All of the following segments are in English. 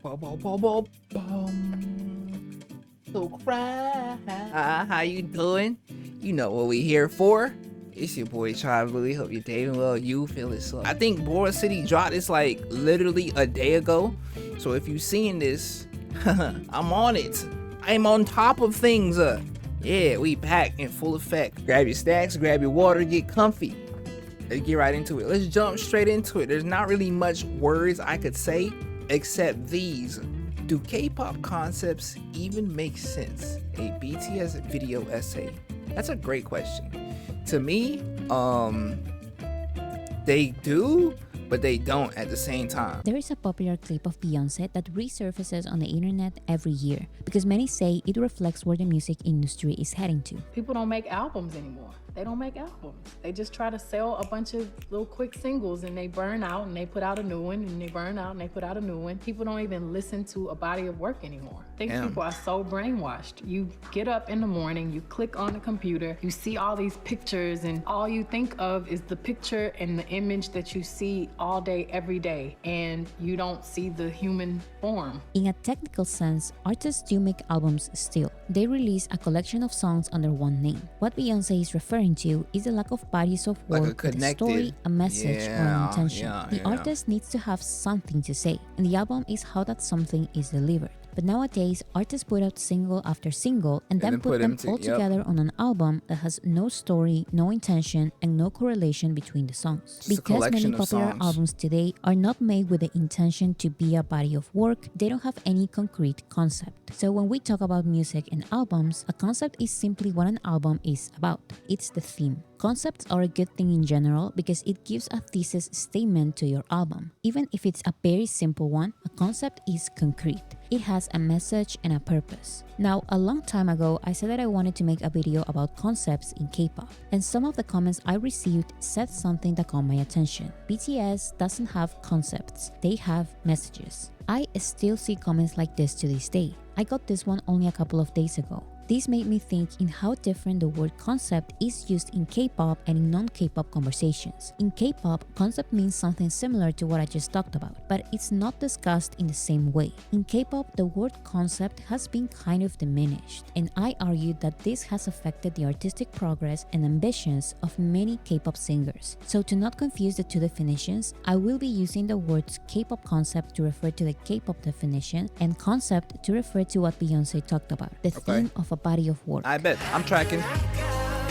Bum. So cry. How you doing? You know what we here for. It's your boy Charles. Really hope you're doing well. You feeling slow. I think Boracity dropped this like literally a day ago. So if you seeing this, I'm on it. I'm on top of things. Yeah, we back in full effect. Grab your snacks, grab your water, get comfy. Let's get right into it. Let's jump straight into it. There's not really much words I could say except these. Do K-pop concepts even make sense? A BTS video essay. That's a great question. To me, they do, but they don't at the same time. There is a popular clip of Beyonce that resurfaces on the internet every year because many say it reflects where the music industry is heading to. People don't make albums anymore. They don't make albums. They just try to sell a bunch of little quick singles and they burn out and they put out a new one and they burn out and they put out a new one. People don't even listen to a body of work anymore. I think people are so brainwashed. You get up in the morning, you click on the computer, you see all these pictures and all you think of is the picture and the image that you see all day, every day, and you don't see the human form. In a technical sense, artists do make albums still. They release a collection of songs under one name. What Beyonce is referring to is the lack of bodies of work with a story, a message, or an intention. The artist needs to have something to say, and the album is how that something is delivered. But nowadays, artists put out single after single and then put them all together on an album that has no story, no intention, and no correlation between the songs. Because many popular albums today are not made with the intention to be a body of work, they don't have any concrete concept. So when we talk about music and albums, a concept is simply what an album is about. It's the theme. Concepts are a good thing in general because it gives a thesis statement to your album. Even if it's a very simple one, a concept is concrete. It has a message and a purpose. Now, a long time ago, I said that I wanted to make a video about concepts in K-pop, and some of the comments I received said something that caught my attention. BTS doesn't have concepts, they have messages. I still see comments like this to this day. I got this one only a couple of days ago. This made me think in how different the word concept is used in K-pop and in non-K-pop conversations. In K-pop, concept means something similar to what I just talked about, but it's not discussed in the same way. In K-pop, the word concept has been kind of diminished, and I argued that this has affected the artistic progress and ambitions of many K-pop singers. So to not confuse the two definitions, I will be using the words K-pop concept to refer to the K-pop definition and concept to refer to what Beyonce talked about, the theme of a body of work. I bet. I'm tracking.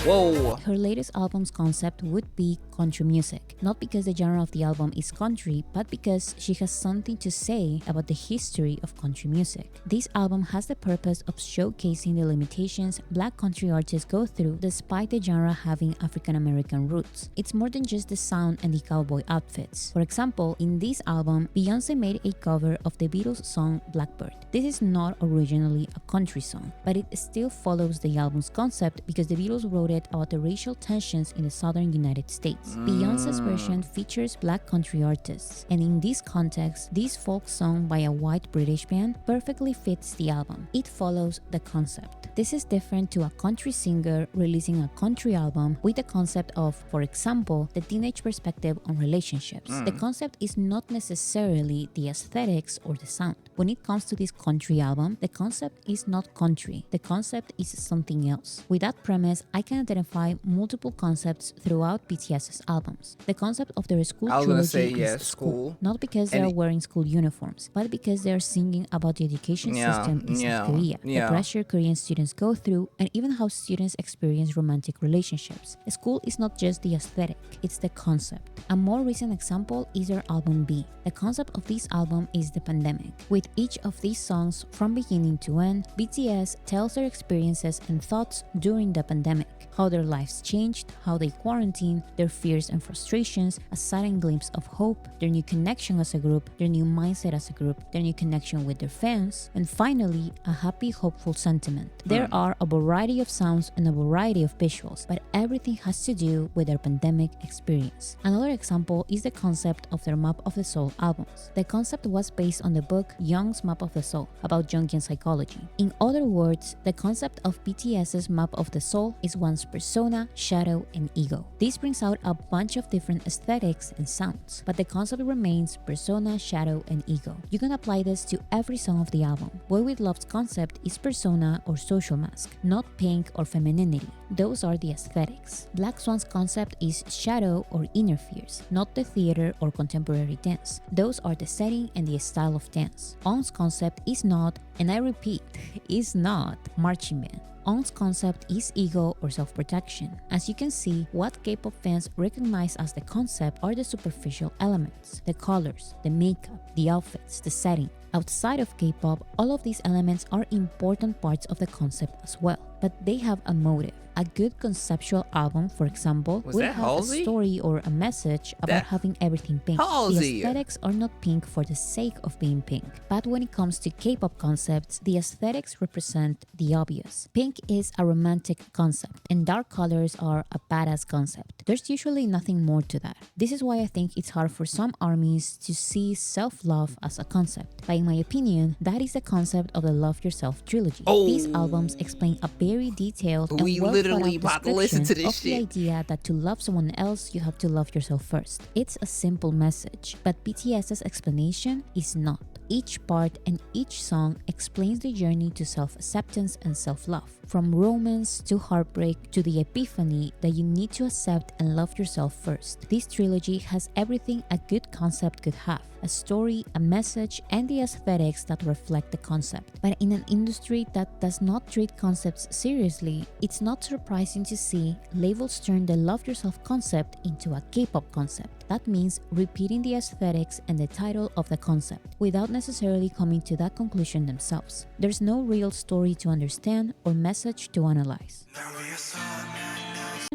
Whoa. Her latest album's concept would be country music, not because the genre of the album is country, but because she has something to say about the history of country music. This album has the purpose of showcasing the limitations Black country artists go through despite the genre having African American roots. It's more than just the sound and the cowboy outfits. For example, in this album, Beyonce made a cover of the Beatles song Blackbird. This is not originally a country song, but it still follows the album's concept because the Beatles wrote it about the racial tensions in the southern United States. Beyonce's version features Black country artists, and in this context, this folk song by a white British band perfectly fits the album. It follows the concept. This is different to a country singer releasing a country album with the concept of, for example, the teenage perspective on relationships. The concept is not necessarily the aesthetics or the sound. When it comes to this country album, the concept is not country. The concept is something else. With that premise, I can identify multiple concepts throughout BTS's albums. The concept of their school trilogy is school, not because they are wearing school uniforms, but because they are singing about the education system in South Korea, the pressure Korean students go through, and even how students experience romantic relationships. School is not just the aesthetic, it's the concept. A more recent example is their album B. The concept of this album is the pandemic. With each of these songs, from beginning to end, BTS tells their experiences and thoughts during the pandemic, how their lives changed, how they quarantined, their fears and frustrations, a sudden glimpse of hope, their new connection as a group, their new mindset as a group, their new connection with their fans, and finally, a happy, hopeful sentiment. There are a variety of sounds and a variety of visuals, but everything has to do with their pandemic experience. Another example is the concept of their Map of the Soul albums. The concept was based on the book Jung's Map of the Soul about Jungian psychology. In other words, the concept of BTS's Map of the Soul is one's persona, shadow, and ego. This brings out a bunch of different aesthetics and sounds, but the concept remains persona, shadow, and ego. You can apply this to every song of the album. Boy With Love's concept is persona or social mask, not pink or femininity. Those are the aesthetics. Black Swan's concept is shadow or inner fears, not the theater or contemporary dance. Those are the setting and the style of dance. On's concept is not, and I repeat, is not marching band. On's concept is ego or self-protection. As you can see, what K-pop fans recognize as the concept are the superficial elements, the colors, the makeup, the outfits, the setting. Outside of K-pop, all of these elements are important parts of the concept as well, but they have a motive. A good conceptual album, for example, will have Halsey? a story or a message about having everything pink. Halsey. The aesthetics are not pink for the sake of being pink. But when it comes to K-pop concepts, the aesthetics represent the obvious. Pink is a romantic concept, and dark colors are a badass concept. There's usually nothing more to that. This is why I think it's hard for some armies to see self-love as a concept. But in my opinion, that is the concept of the Love Yourself trilogy. These albums explain a very detailed and literally about to listen to this of the shit. idea that to love someone else, you have to love yourself first. It's a simple message, but BTS's explanation is not. Each part and each song explains the journey to self-acceptance and self-love. From romance to heartbreak to the epiphany that you need to accept and love yourself first. This trilogy has everything a good concept could have. A story, a message, and the aesthetics that reflect the concept. But in an industry that does not treat concepts seriously, it's not surprising to see labels turn the Love Yourself concept into a K-pop concept. That means repeating the aesthetics and the title of the concept, without necessarily coming to that conclusion themselves. There's no real story to understand or message to analyze.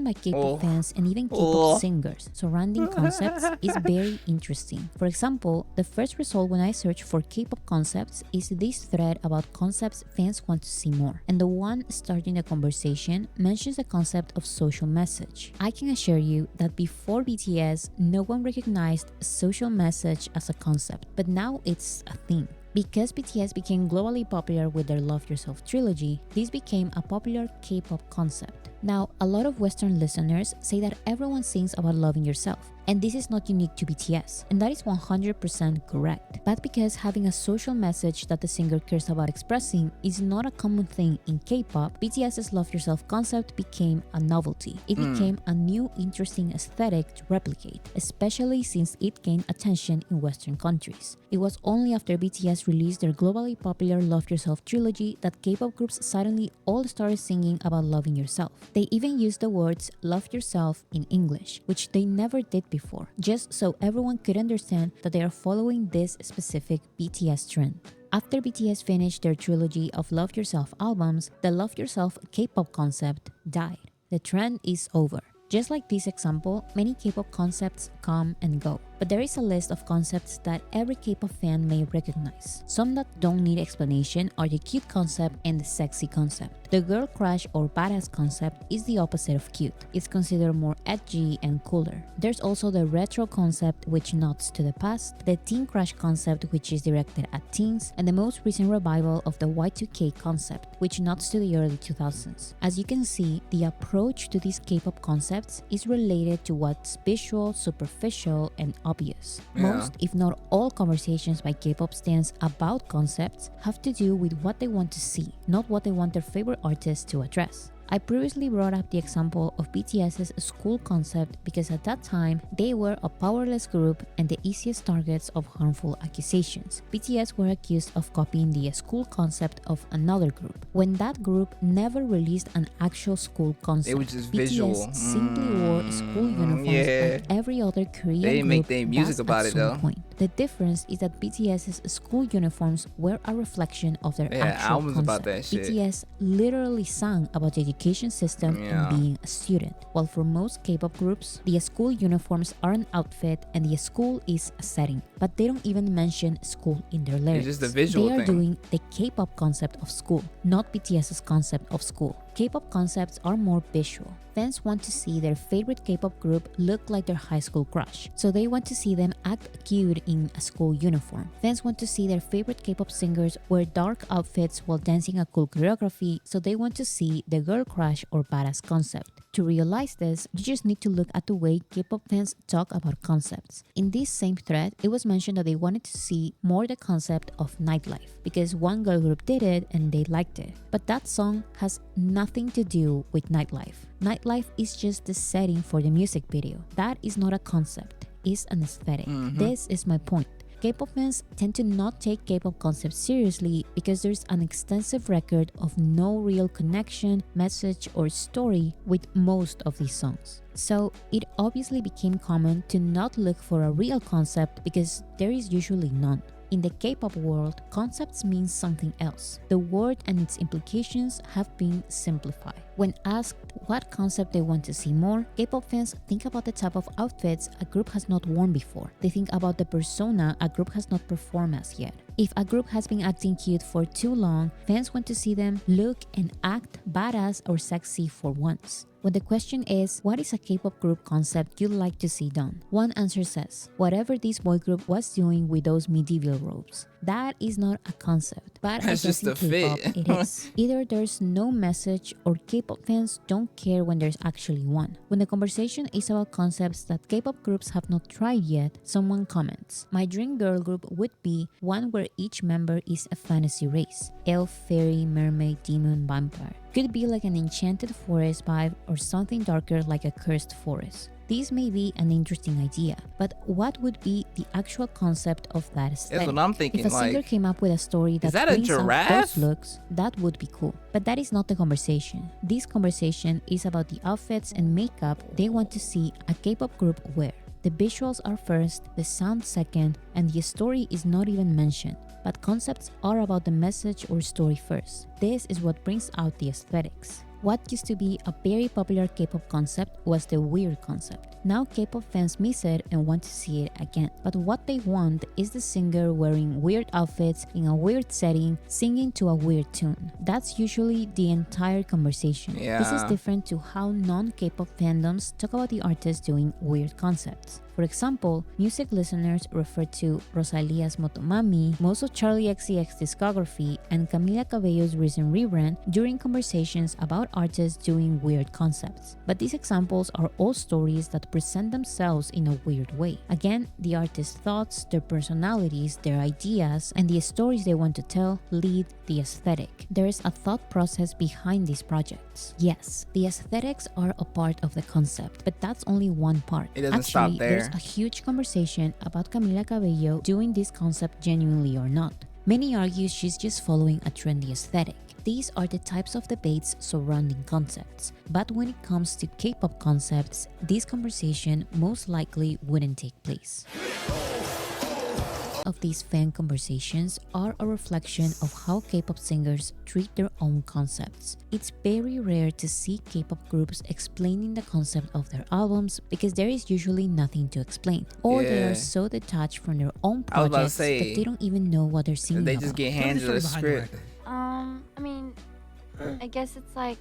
By K-pop fans and even K-pop singers surrounding concepts is very interesting. For example, the first result when I search for K-pop concepts is this thread about concepts fans want to see more, and the one starting the conversation mentions the concept of social message. I can assure you that before BTS, no one recognized social message as a concept, but now it's a thing. Because BTS became globally popular with their Love Yourself trilogy, this became a popular K-pop concept. Now, a lot of Western listeners say that everyone sings about loving yourself, and this is not unique to BTS, and that is 100% correct. But because having a social message that the singer cares about expressing is not a common thing in K-pop, BTS's Love Yourself concept became a novelty. It became a new interesting aesthetic to replicate, especially since it gained attention in Western countries. It was only after BTS released their globally popular Love Yourself trilogy that K-pop groups suddenly all started singing about loving yourself. They even used the words love yourself in English, which they never did before, just so everyone could understand that they are following this specific BTS trend. After BTS finished their trilogy of Love Yourself albums, the Love Yourself K-pop concept died. The trend is over. Just like this example, many K-pop concepts come and go. But there is a list of concepts that every K-pop fan may recognize. Some that don't need explanation are the cute concept and the sexy concept. The girl crush or badass concept is the opposite of cute. It's considered more edgy and cooler. There's also the retro concept, which nods to the past, the teen crush concept, which is directed at teens, and the most recent revival of the Y2K concept, which nods to the early 2000s. As you can see, the approach to these K-pop concepts is related to what's visual, superficial, and obvious. Most, if not all, conversations by K-pop stans about concepts have to do with what they want to see, not what they want their favorite artists to address. I previously brought up the example of BTS's school concept because at that time, they were a powerless group and the easiest targets of harmful accusations. BTS were accused of copying the school concept of another group, when that group never released an actual school concept. It was just BTS visual. simply wore school uniforms like every other Korean They didn't group make their music does about at it, some though. point. The difference is that BTS's school uniforms were a reflection of their actual albums concept. about that shit. BTS literally sang about the education system and being a student, while for most K-pop groups, the school uniforms are an outfit and the school is a setting, but they don't even mention school in their lyrics. It's just the visual They are thing. doing the K-pop concept of school, not BTS's concept of school. K-pop concepts are more visual. Fans want to see their favorite K-pop group look like their high school crush, so they want to see them act cute in a school uniform. Fans want to see their favorite K-pop singers wear dark outfits while dancing a cool choreography, so they want to see the girl crush or badass concept. To realize this, you just need to look at the way K-pop fans talk about concepts. In this same thread, it was mentioned that they wanted to see more the concept of nightlife because one girl group did it and they liked it. But that song has nothing to do with nightlife. Nightlife is just the setting for the music video. That is not a concept, it's an aesthetic. This is my point. K-pop fans tend to not take K-pop concepts seriously because there's an extensive record of no real connection, message, or story with most of these songs. So it obviously became common to not look for a real concept because there is usually none. In the K-pop world, concepts mean something else. The word and its implications have been simplified. When asked what concept they want to see more, K-pop fans think about the type of outfits a group has not worn before. They think about the persona a group has not performed as yet. If a group has been acting cute for too long, fans want to see them look and act badass or sexy for once. When the question is, what is a K-pop group concept you'd like to see done? One answer says, whatever this boy group was doing with those medieval robes. That is not a concept, but That's just a K-pop, fit. it is. Either there's no message or K-pop fans don't care when there's actually one. When the conversation is about concepts that K-pop groups have not tried yet, someone comments, my dream girl group would be one where each member is a fantasy race. Elf, fairy, mermaid, demon, vampire. Could be like an enchanted forest vibe or something darker like a cursed forest. This may be an interesting idea, but what would be the actual concept of that aesthetic? That's what I'm thinking. If a singer Like, came up with a story that that a brings out giraffe? those looks, that would be cool. But that is not the conversation. This conversation is about the outfits and makeup they want to see a K-pop group wear. The visuals are first, the sound second, and the story is not even mentioned. But concepts are about the message or story first. This is what brings out the aesthetics. What used to be a very popular K-pop concept was the weird concept. Now K-pop fans miss it and want to see it again. But what they want is the singer wearing weird outfits in a weird setting, singing to a weird tune. That's usually the entire conversation. This is Yeah. different to how non-K-pop fandoms talk about the artist doing weird concepts. For example, music listeners refer to Rosalia's Motomami, most of Charli XCX discography, and Camila Cabello's recent rebrand during conversations about artists doing weird concepts. But these examples are all stories that present themselves in a weird way. Again, the artist's thoughts, their personalities, their ideas, and the stories they want to tell lead the aesthetic. There is a thought process behind these projects. Yes, the aesthetics are a part of the concept, but that's only one part. It doesn't stop there. There's a huge conversation about Camila Cabello doing this concept genuinely or not. Many argue she's just following a trendy aesthetic. These are the types of debates surrounding concepts. But when it comes to K-pop concepts, this conversation most likely wouldn't take place. Of these fan conversations are a reflection of how K-pop singers treat their own concepts. It's very rare to see K-pop groups explaining the concept of their albums because there is usually nothing to explain, or they Yeah. are so detached from their own I was about to projects say, that they don't even know what they're singing they about. just get Tell me handed the a story behind the script. record. I mean, I guess it's like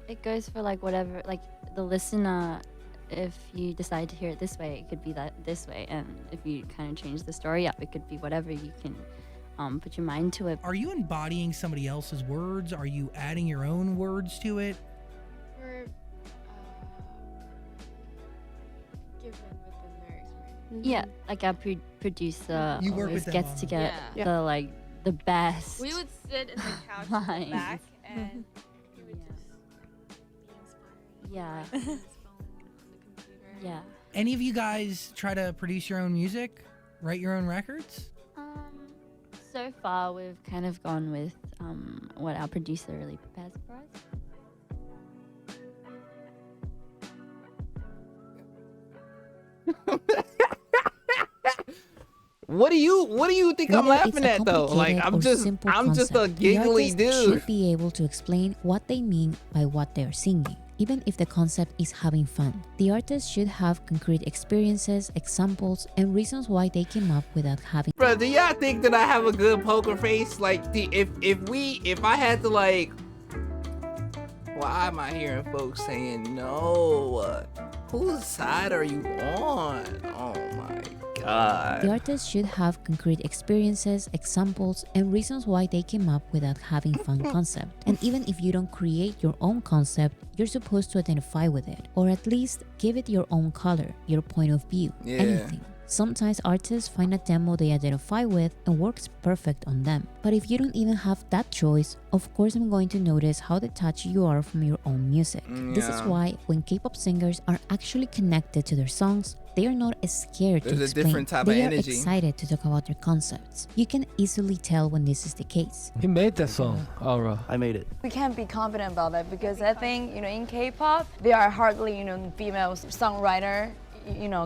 it goes for like whatever, like the listener. If you decide to hear it this way, it could be that this way, and if you kind of change the story up, it could be whatever. You can put your mind to it. Are you embodying somebody else's words? Are you adding your own words to it? We're given within their experience. Yeah, like our producer You work always with them gets on to it. get Yeah. the like the best. We would sit in the couch in Lines. the back and he would just be inspiring. Yeah. Like, on his phone, on the computer. Yeah. Any of you guys try to produce your own music? Write your own records? So far, we've kind of gone with what our producer really prepares for us. What do you think I'm Whether it's laughing a at though? Like complicated I'm or just simple a concept, the giggly artist dude. should be able to explain what they mean by what they are singing, even if the concept is having fun. The artist should have concrete experiences, examples, and reasons why they came up with that having. Bro, do y'all think that I have a good poker face? Like, if I had to like, why am I hearing folks saying no? Whose side are you on? Oh my god. The artist should have concrete experiences, examples, and reasons why they came up with that having fun concept. And even if you don't create your own concept, you're supposed to identify with it, or at least give it your own color, your point of view, anything. Sometimes artists find a demo they identify with and works perfect on them. But if you don't even have that choice, of course I'm going to notice how detached you are from your own music. This is why when K-pop singers are actually connected to their songs, they are not scared to explain. A different type they of are energy. excited to talk about their concepts. You can easily tell when this is the case. He made that song, Aura. I made it. We can't be confident about that because I think, in K-pop, there are hardly, female songwriter,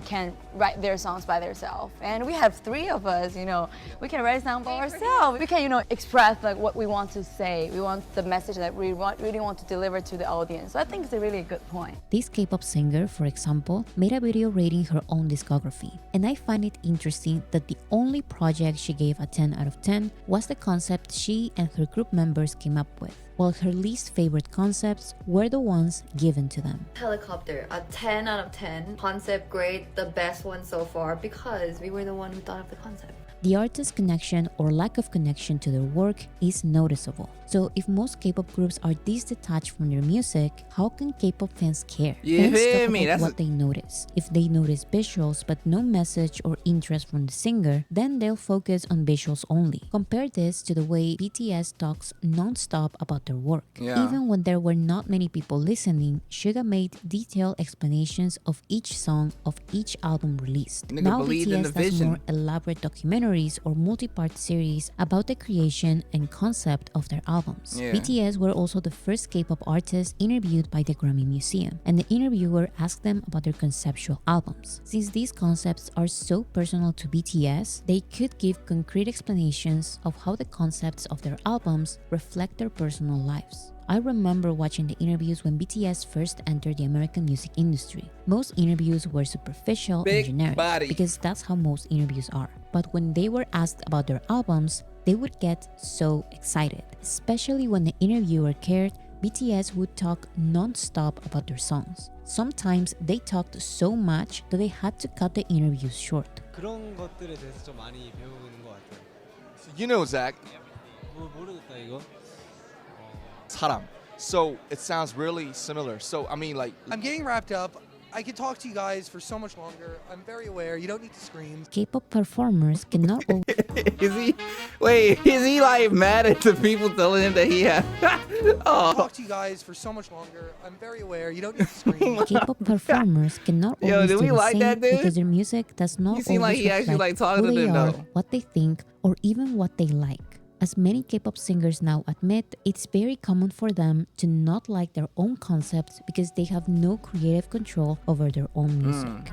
can write their songs by themselves. And we have 3 of us, we can write songs by ourselves. We can, express like what we want to say. We want the message that we really want to deliver to the audience. So I think it's a really good point. This K-pop singer, for example, made a video rating her own discography. And I find it interesting that the only project she gave a 10 out of 10 was the concept she and her group members came up with, while her least favorite concepts were the ones given to them. Helicopter, a 10 out of 10. Concept great, the best one so far because we were the one who thought of the concept. The artist's connection or lack of connection to their work is noticeable. So if most K-pop groups are this detached from their music, how can K-pop fans care? You Fans feel talk me? about That's what they notice. If they notice visuals but no message or interest from the singer, then they'll focus on visuals only. Compare this to the way BTS talks non-stop about their work. Even when there were not many people listening, Suga made detailed explanations of each song of each album released. Nigga Now believed in BTS the does vision. more elaborate documentaries or multi-part series about the creation and concept of their albums. BTS were also the first K-pop artists interviewed by the Grammy Museum, and the interviewer asked them about their conceptual albums. Since these concepts are so personal to BTS, they could give concrete explanations of how the concepts of their albums reflect their personal lives. I remember watching the interviews when BTS first entered the American music industry. Most interviews were superficial and generic because that's how most interviews are. But when they were asked about their albums, they would get so excited. Especially when the interviewer cared, BTS would talk non-stop about their songs. Sometimes they talked so much that they had to cut the interviews short. 그런 것들에 대해서 좀 많이 배우는 것 같아요. You know, Zach. 모르겠다 이거. 사람. So it sounds really similar. So I mean, like, I'm getting wrapped up. I could talk to you guys for so much longer. I'm very aware. You don't need to scream. K-pop performers cannot Wait, is he like mad at the people telling him that he had Talk to you guys for so much longer. I'm very aware. You don't need to scream. K-pop performers cannot Yo, always do do we the like same that, dude? because their music does not You seem like always he actually reflect like talking who to they them, are, though. what they think, or even what they like. As many K-pop singers now admit, it's very common for them to not like their own concepts because they have no creative control over their own music.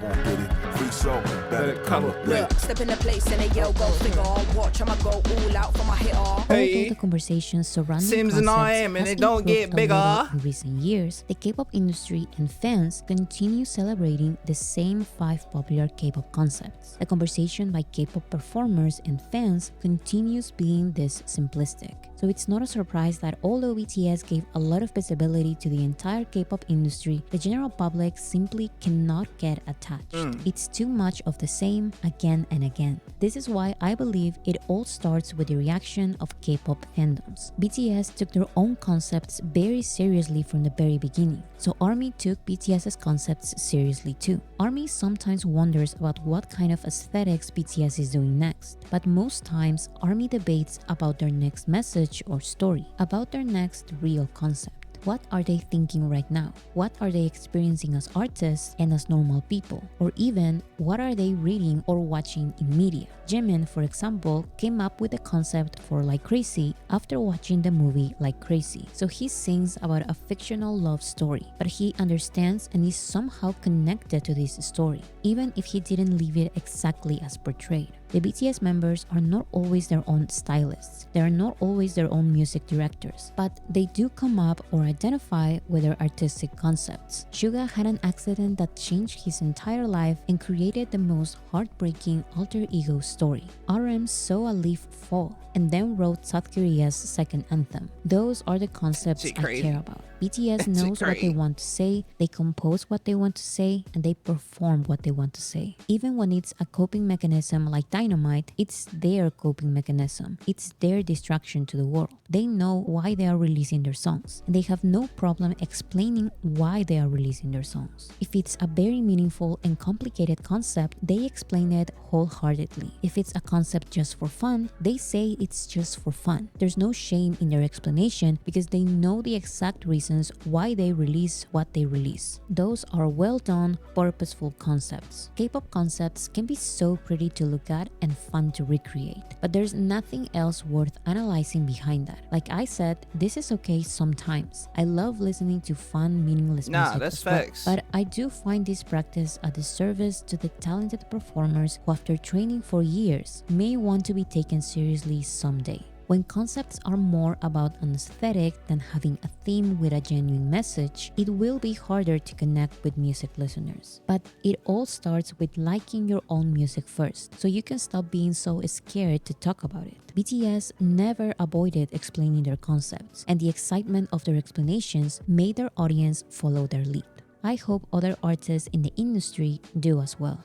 Step in the place and they yell, go figure. Watch, I'ma go all out for my hitter. Although the conversations surrounding Sims and concepts RM, and has they don't get improved a little bigger. in recent years, the K-pop industry and fans continue celebrating the same 5 popular K-pop concepts. The conversation by K-pop performers and fans continues being this simplistic. So it's not a surprise that although BTS gave a lot of visibility to the entire K-pop industry, the general public simply cannot get attached. It's too much of the same again and again. This is why I believe it all starts with the reaction of K-pop fandoms. BTS took their own concepts very seriously from the very beginning, so ARMY took BTS's concepts seriously too. ARMY sometimes wonders about what kind of aesthetics BTS is doing next, but most times ARMY debates about their next message or story, about their next real concept. What are they thinking right now? What are they experiencing as artists and as normal people? Or even, what are they reading or watching in media? Jimin, for example, came up with the concept for Like Crazy after watching the movie Like Crazy. So he sings about a fictional love story, but he understands and is somehow connected to this story, even if he didn't live it exactly as portrayed. The BTS members are not always their own stylists. They are not always their own music directors, but they do come up or identify with their artistic concepts. Suga had an accident that changed his entire life and created the most heartbreaking alter ego story. RM saw a leaf fall and then wrote South Korea's second anthem. Those are the concepts I care about. BTS knows what they want to say, they compose what they want to say, and they perform what they want to say. Even when it's a coping mechanism like Dynamite, it's their coping mechanism. It's their distraction to the world. They know why they are releasing their songs, and they have no problem explaining why they are releasing their songs. If it's a very meaningful and complicated concept, they explain it wholeheartedly. If it's a concept just for fun, they say it's just for fun. There's no shame in their explanation because they know the exact reasons why they release what they release. Those are well done, purposeful concepts. K-pop concepts can be so pretty to look at and fun to recreate, but there's nothing else worth analyzing behind that. Like I said, this is okay sometimes. I love listening to fun, meaningless music that's as well, facts. but I do find this practice a disservice to the talented performers who, after training for years, may want to be taken seriously someday. When concepts are more about an aesthetic than having a theme with a genuine message, it will be harder to connect with music listeners. But it all starts with liking your own music first, so you can stop being so scared to talk about it. BTS never avoided explaining their concepts, and the excitement of their explanations made their audience follow their lead. I hope other artists in the industry do as well.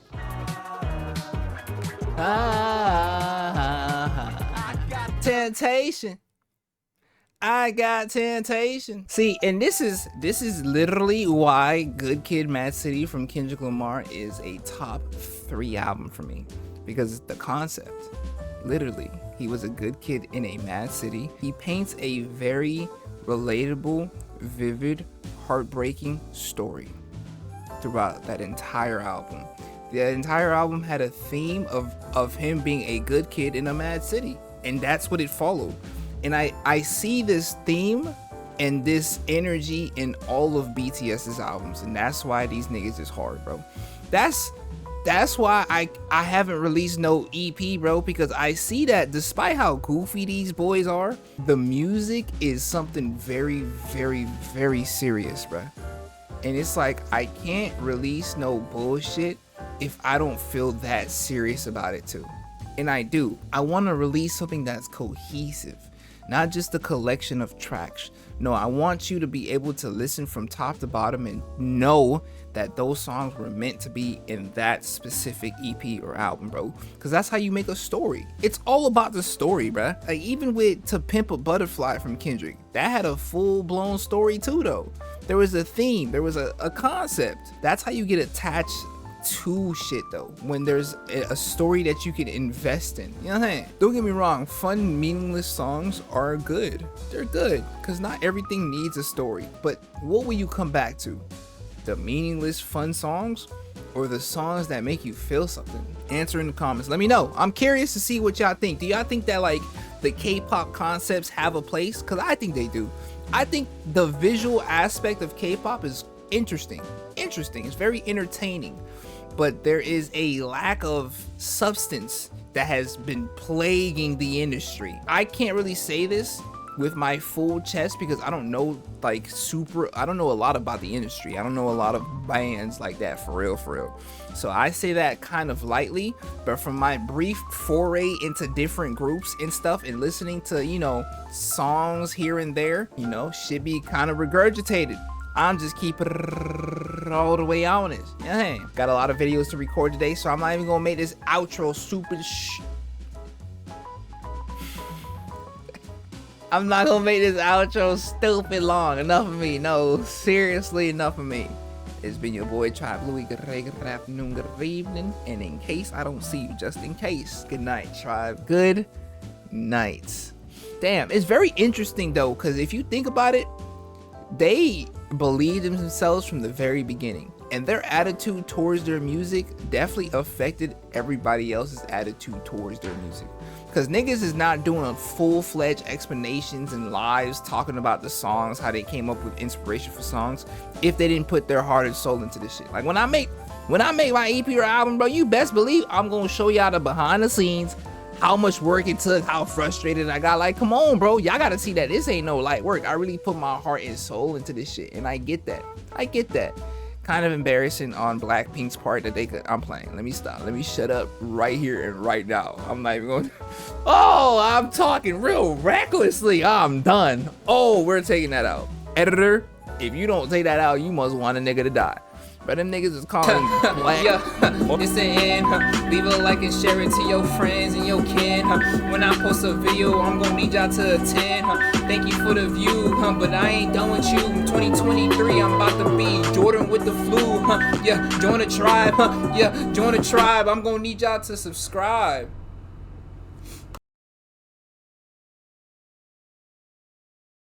Temptation. I got temptation. See, and this is literally why Good Kid, Mad City from Kendrick Lamar is a top 3 album for me, because the concept. Literally, he was a good kid in a mad city. He paints a very relatable, vivid, heartbreaking story throughout that entire album. The entire album had a theme of him being a good kid in a mad city, and that's what it followed. And I see this theme and this energy in all of BTS's albums, and that's why these niggas is hard, bro. That's why I haven't released no EP, bro, because I see that despite how goofy these boys are, the music is something very, very, very serious, bro. And it's like, I can't release no bullshit if I don't feel that serious about it too. And I do. I want to release something that's cohesive, not just a collection of tracks. No, I want you to be able to listen from top to bottom and know that those songs were meant to be in that specific EP or album, bro. Because that's how you make a story. It's all about the story, bro. Like, even with To Pimp a Butterfly from Kendrick, that had a full-blown story too, though. There was a theme. There was a concept. That's how you get attached to shit, though, when there's a story that you can invest in. You know what I'm saying? Don't get me wrong, fun, meaningless songs are good. They're good, because not everything needs a story. But what will you come back to? The meaningless fun songs, or the songs that make you feel something? Answer in the comments. Let me know. I'm curious to see what y'all think. Do y'all think that, like, the K-pop concepts have a place? Because I think they do. I think the visual aspect of K-pop is interesting. It's very entertaining. But there is a lack of substance that has been plaguing the industry. I can't really say this with my full chest because I don't know I don't know a lot about the industry. I don't know a lot of bands like that for real. So I say that kind of lightly, but from my brief foray into different groups and stuff and listening to, you know, songs here and there, you know, should be kind of regurgitated. I'm just keeping it all the way honest. Yeah, got a lot of videos to record today, so I'm not even gonna make this outro super I'm not gonna make this outro stupid long. Enough of me. No, seriously, enough of me. It's been your boy Tribe Louis. Good afternoon, good evening, and in case I don't see you, just in case, good night, Tribe. Good night. Damn, it's very interesting though, because if you think about it, they believed in themselves from the very beginning, and their attitude towards their music definitely affected everybody else's attitude towards their music. Because niggas is not doing a full-fledged explanations and lives talking about the songs, how they came up with inspiration for songs, if they didn't put their heart and soul into this shit. Like when I make my EP or album, bro, you best believe I'm gonna show y'all the behind the scenes, how much work it took, how frustrated I got. Like, come on, bro, y'all gotta see that this ain't no light work. I really put my heart and soul into this shit, and I get that. Kind of embarrassing on Blackpink's part that I'm playing. Let me stop. Let me shut up right here and right now. I'm not even going. Oh, I'm talking real recklessly. I'm done. Oh, we're taking that out. Editor, If you don't take that out, you must want a nigga to die. But them niggas is calling me black. It's the end. Leave a like and share it to your friends and your kin. When I post a video, I'm gonna need y'all to attend. Thank you for the view, but I ain't done with you. 2023, I'm about to be Jordan with the flu. Yeah, join the tribe. Yeah, join the tribe. I'm gonna need y'all to subscribe.